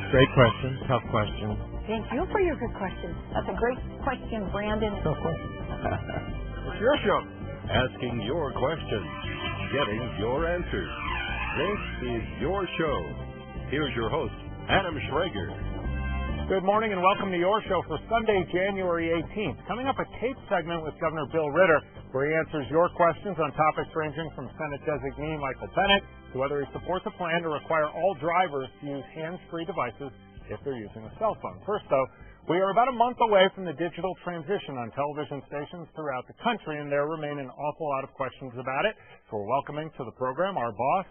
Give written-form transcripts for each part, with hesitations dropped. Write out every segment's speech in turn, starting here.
Great question. Tough question. Thank you for your good question. That's a great question, Brandon. It's your show. Asking your questions, getting your answers. This is your show. Here's your host, Adam Schrager. Good morning and welcome to your show for Sunday, January 18th. Coming up, a tape segment with Governor Bill Ritter, where he answers your questions on topics ranging from Senate designee Michael Bennet to whether he supports a plan to require all drivers to use hands-free devices if they're using a cell phone. First, though, we are about a month away from the digital transition on television stations throughout the country, and there remain an awful lot of questions about it. So we're welcoming to the program our boss,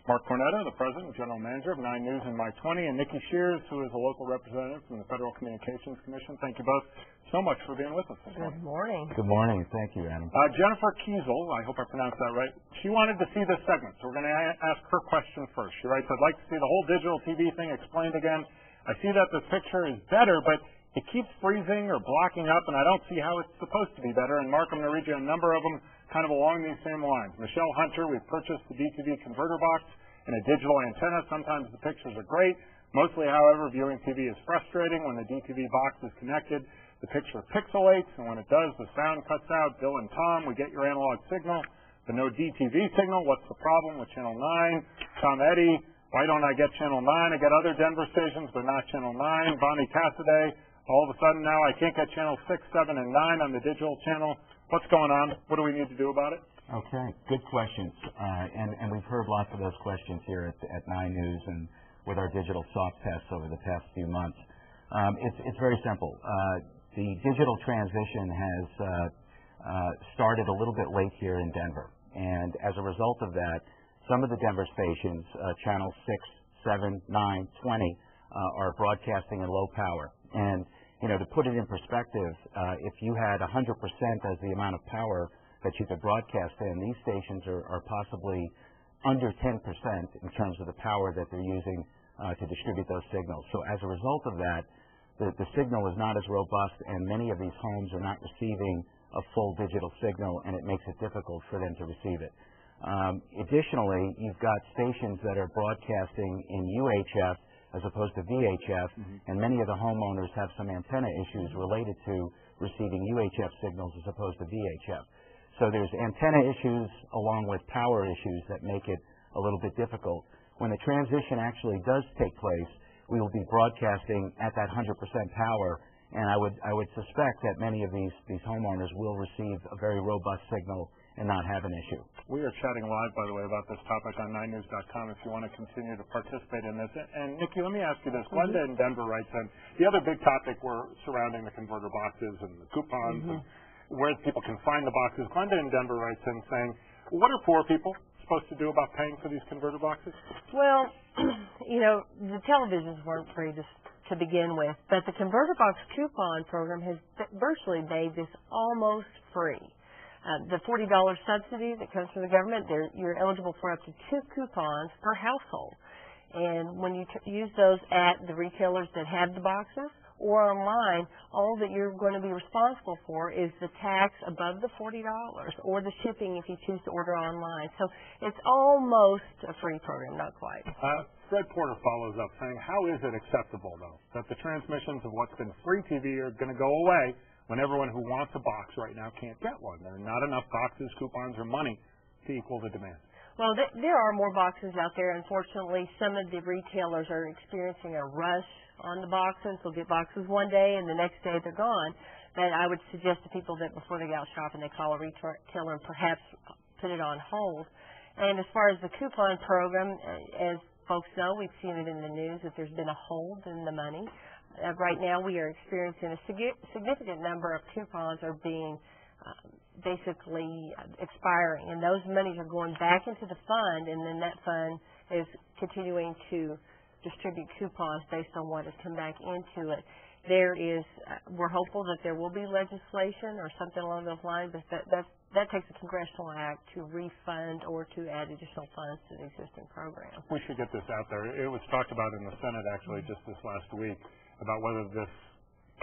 Mark Cornetta, the President and General Manager of 9 News and My 20, and Nikki Shears, who is a local representative from the Federal Communications Commission. Thank you both so much for being with us this morning. Good morning. Good morning. Thank you, Adam. Jennifer Kiesel, I hope I pronounced that right, she wanted to see this segment, so we're going to ask her question first. She writes, I'd like to see the whole digital TV thing explained again. I see that this picture is better, but it keeps freezing or blocking up, and I don't see how it's supposed to be better. And Mark, I'm going to read you a number of them kind of along these same lines. Michelle Hunter, we've purchased the DTV converter box and a digital antenna. Sometimes the pictures are great. Mostly, however, viewing TV is frustrating. When the DTV box is connected, the picture pixelates, and when it does, the sound cuts out. Bill and Tom, we get your analog signal, but no DTV signal. What's the problem with Channel 9? Tom Eddy, why don't I get Channel 9? I get other Denver stations, but not Channel 9. Bonnie Cassaday, all of a sudden now I can't get Channel 6, 7, and 9 on the digital channel. What's going on? What do we need to do about it? Okay, good questions. And we've heard lots of those questions here at 9 News and with our digital soft tests over the past few months. It's very simple. The digital transition has started a little bit late here in Denver. And as a result of that, some of the Denver stations, channels 6, 7, 9, 20, are broadcasting in low power. And, you know, to put it in perspective, if you had 100% as the amount of power that you could broadcast in, these stations are possibly under 10% in terms of the power that they're using to distribute those signals. So as a result of that, the signal is not as robust, and many of these homes are not receiving a full digital signal, and it makes it difficult for them to receive it. Additionally, you've got stations that are broadcasting in UHF as opposed to VHF, and many of the homeowners have some antenna issues related to receiving UHF signals as opposed to VHF. So there's antenna issues along with power issues that make it a little bit difficult. When the transition actually does take place, we will be broadcasting at that 100% power, and I would suspect that many of these homeowners will receive a very robust signal and not have an issue. We are chatting live, by the way, about this topic on 9news.com if you want to continue to participate in this. And, Nikki, let me ask you this. Glenda in Denver writes in, the other big topic surrounding the converter boxes and the coupons and where people can find the boxes. Glenda in Denver writes in saying, what are poor people supposed to do about paying for these converter boxes? Well, you know, the televisions weren't free to begin with, but the converter box coupon program has virtually made this almost free. The $40 subsidy that comes from the government, you're eligible for up to 2 coupons per household. And when you use those at the retailers that have the boxes or online, all that you're going to be responsible for is the tax above the $40 or the shipping if you choose to order online. So it's almost a free program, not quite. Fred Porter follows up saying, how is it acceptable, though, that the transmissions of what's been free TV are going to go away when everyone who wants a box right now can't get one? There are not enough boxes, coupons, or money to equal the demand. Well, there are more boxes out there. Unfortunately, some of the retailers are experiencing a rush on the boxes. They'll get boxes one day, and the next day they're gone. But I would suggest to people that before they go out shopping, they call a retailer and perhaps put it on hold. And as far as the coupon program, as folks know, we've seen it in the news that there's been a hold in the money. Right now, we are experiencing a significant number of coupons are being basically expiring, and those monies are going back into the fund, and then that fund is continuing to distribute coupons based on what has come back into it. We're hopeful that there will be legislation or something along those lines, but that takes a congressional act to refund or to add additional funds to the existing program. We should get this out there. It was talked about in the Senate actually just this last week about whether this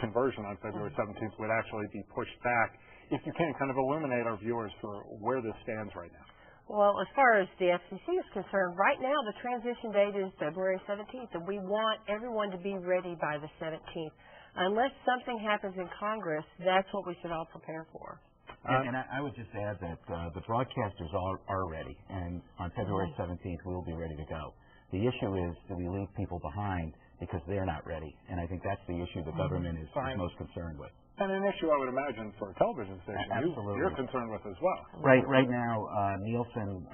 conversion on February 17th would actually be pushed back. If you can, kind of illuminate our viewers for where this stands right now. Well, as far as the FCC is concerned, right now the transition date is February 17th, and we want everyone to be ready by the 17th. Unless something happens in Congress, that's what we should all prepare for. And I would just add that the broadcasters are ready, and on February 17th we will be ready to go. The issue is, do we leave people behind because they're not ready? And I think that's the issue the government is most concerned with. And an issue I would imagine for a television station you're concerned with as well. Right now, Nielsen,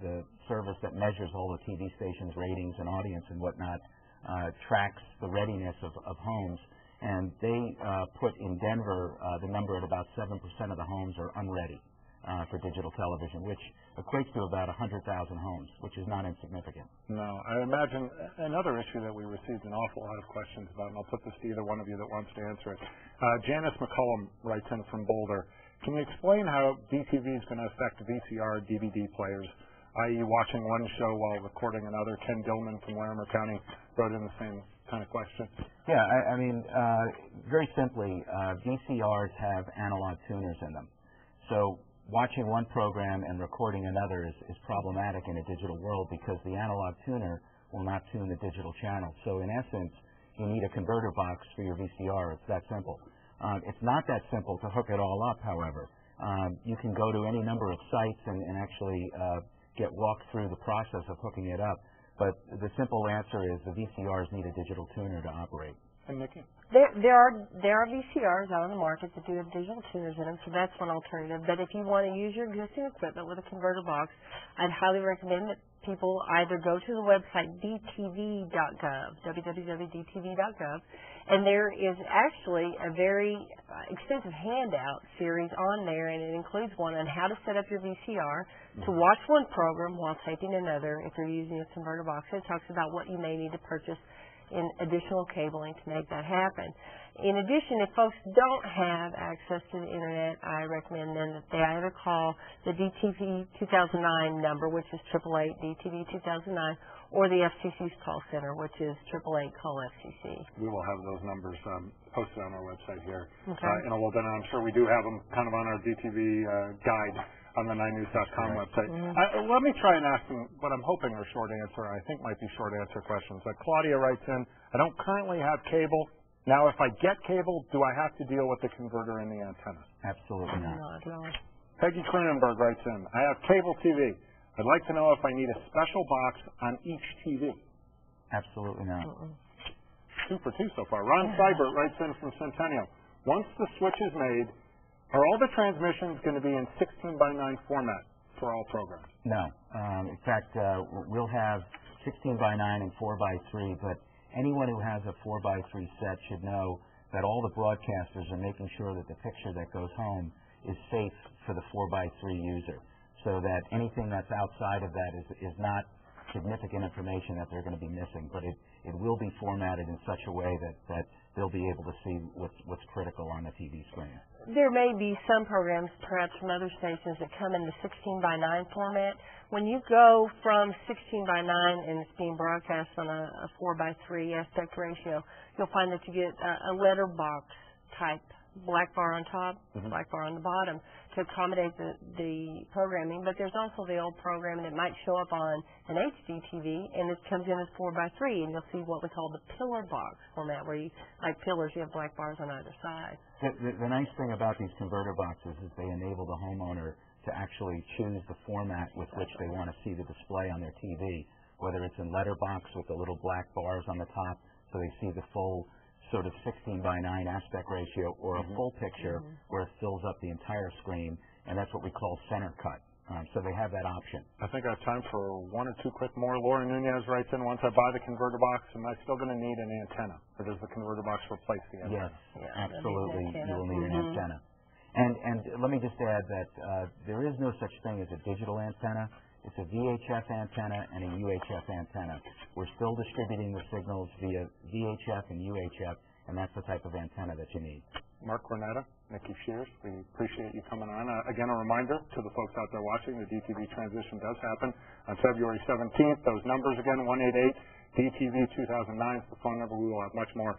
the service that measures all the TV stations' ratings and audience and whatnot, tracks the readiness of homes. And they put in Denver the number at about 7% of the homes are unready for digital television, which equates to about 100,000 homes, which is not insignificant. No, I imagine another issue that we received an awful lot of questions about, and I'll put this to either one of you that wants to answer it. Janice McCullum writes in from Boulder. Can you explain how DTV is going to affect VCR DVD players, i.e. watching one show while recording another? Ken Dillman from Larimer County wrote in the same kind of question. Yeah, I mean, very simply, VCRs have analog tuners in them. So watching one program and recording another is problematic in a digital world because the analog tuner will not tune the digital channel. So in essence, you need a converter box for your VCR. It's that simple. It's not that simple to hook it all up, however. You can go to any number of sites and actually get walked through the process of hooking it up. But the simple answer is the VCRs need a digital tuner to operate. And Nikki? There are VCRs out on the market that do have digital tuners in them, so that's one alternative. But if you want to use your existing equipment with a converter box, I'd highly recommend that people either go to the website dtv.gov, www.dtv.gov, and there is actually a very extensive handout series on there, and it includes one on how to set up your VCR to watch one program while taping another if you're using a converter box. It talks about what you may need to purchase in additional cabling to make that happen. In addition, if folks don't have access to the Internet, I recommend then that they either call the DTV 2009 number, which is 888-DTV-2009, or the FCC's call center, which is 888-CALL-FCC. We will have those numbers posted on our website here in a little bit, and I'm sure we do have them kind of on our DTV guide on the 9news.com website. Let me try and ask them what I'm hoping are short answer, I think might be short answer questions. Claudia writes in, I don't currently have cable. Now, if I get cable, do I have to deal with the converter in the antenna? Absolutely not. No. Peggy Cronenberg writes in, I have cable TV. I'd like to know if I need a special box on each TV. Absolutely not. 2 for 2 so far. Ron Seibert writes in from Centennial. Once the switch is made, are all the transmissions going to be in 16:9 format for all programs? No. In fact, we'll have 16:9 and 4:3, but anyone who has a 4:3 set should know that all the broadcasters are making sure that the picture that goes home is safe for the 4:3 user, so that anything that's outside of that is not significant information that they're going to be missing, but it will be formatted in such a way that they'll be able to see what's critical on the TV screen. There may be some programs, perhaps from other stations, that come in the 16:9 format. When you go from 16:9 and it's being broadcast on a 4:3 aspect ratio, you'll find that you get a letterbox type, black bar on top, black bar on the bottom, to accommodate the programming. But there's also the old programming that might show up on an HD TV, and it comes in as 4:3, and you'll see what we call the pillar box format, where you, like pillars, you have black bars on either side. The nice thing about these converter boxes is they enable the homeowner to actually choose the format with which they want to see the display on their TV, whether it's in letterbox with the little black bars on the top so they see the full sort of 16:9 aspect ratio, or a full picture where it fills up the entire screen, and that's what we call center cut. So they have that option. I think I have time for 1 or 2 quick more. Laura Nunez writes in, once I buy the converter box, am I still going to need an antenna, or does the converter box replace the antenna? Yes, absolutely, you will need an antenna. And let me just add that there is no such thing as a digital antenna. It's a VHF antenna and a UHF antenna. We're still distributing the signals via VHF and UHF, and that's the type of antenna that you need. Mark Cornetta, Nikki Shears, we appreciate you coming on. Again, a reminder to the folks out there watching, the DTV transition does happen on February 17th. Those numbers again, 188-DTV-2009 is the phone number. We will have much more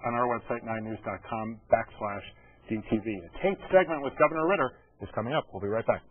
on our website, 9news.com/DTV. A taped segment with Governor Ritter is coming up. We'll be right back.